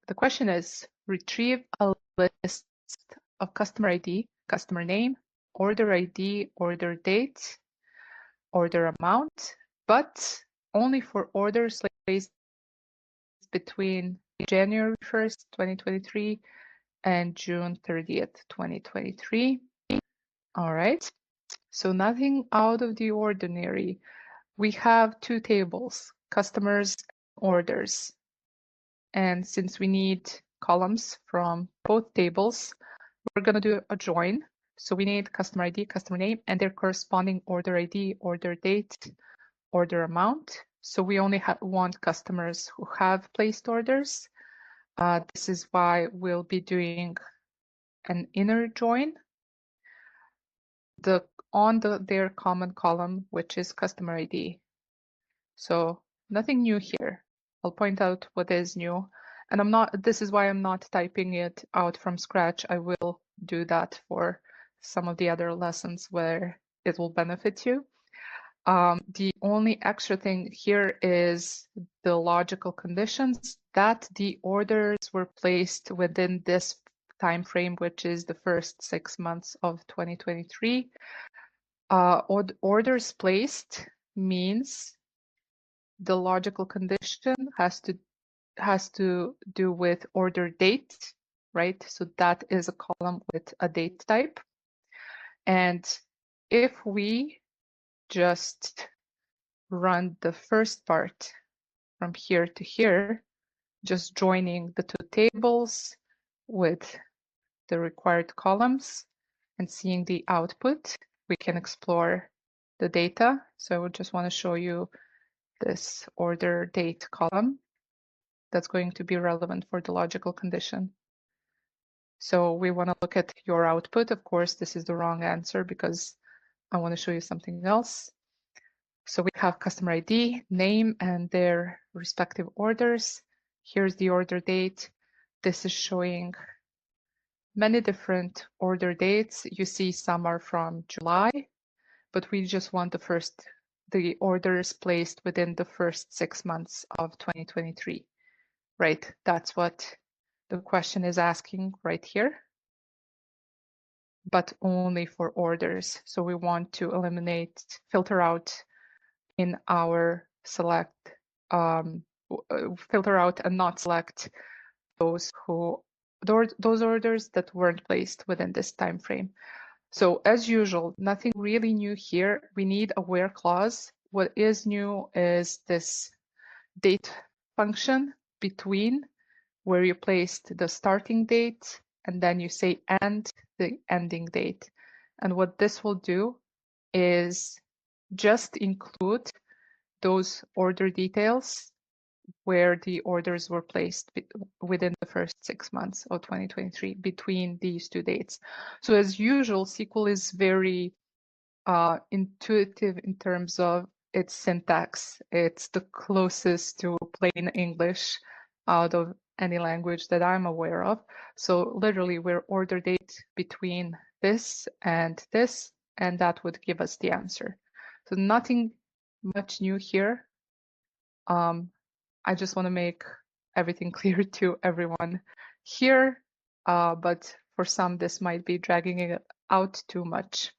the question is, retrieve a list of customer ID, customer name, order ID, order date, order amount, but only for orders placed between January 1st, 2023 and June 30th, 2023. All right, so nothing out of the ordinary. We have two tables, customers, orders. And since we need columns from both tables, we're going to do a join. So we need customer ID, customer name, and their corresponding order ID, order date, order amount. So we only want customers who have placed orders. This is why we'll be doing an inner join on their common column, which is customer ID. So nothing new here. I'll point out what is new. And this is why I'm not typing it out from scratch. I will do that for some of the other lessons where it will benefit you. The only extra thing here is the logical conditions that the orders were placed within this time frame, which is the first 6 months of 2023. Orders placed means the logical condition has to do with order date, right? So that is a column with a date type. And if we just run the first part from here to here, just joining the two tables with the required columns and seeing the output, we can explore the data. So I just want to show you this order date column that's going to be relevant for the logical condition. So we want to look at your output. Of course, this is the wrong answer because I want to show you something else. So we have customer ID, name, and their respective orders. Here's the order date. This is showing many different order dates. You see some are from July, but we just want the orders placed within the first 6 months of 2023, right? That's what the question is asking right here, but only for orders. So we want to filter out in our select, filter out and not select those orders that weren't placed within this time frame. So as usual, nothing really new here. We need a where clause. What is new is this date function between where you placed the starting date and then you say and the ending date. And what this will do is just include those order details where the orders were placed within the first 6 months of 2023 between these two dates. So as usual, SQL is very intuitive in terms of its syntax. It's the closest to plain English out of any language that I'm aware of. So literally we're order date between this, and that would give us the answer. So nothing much new here. I just want to make everything clear to everyone here, but for some this might be dragging it out too much.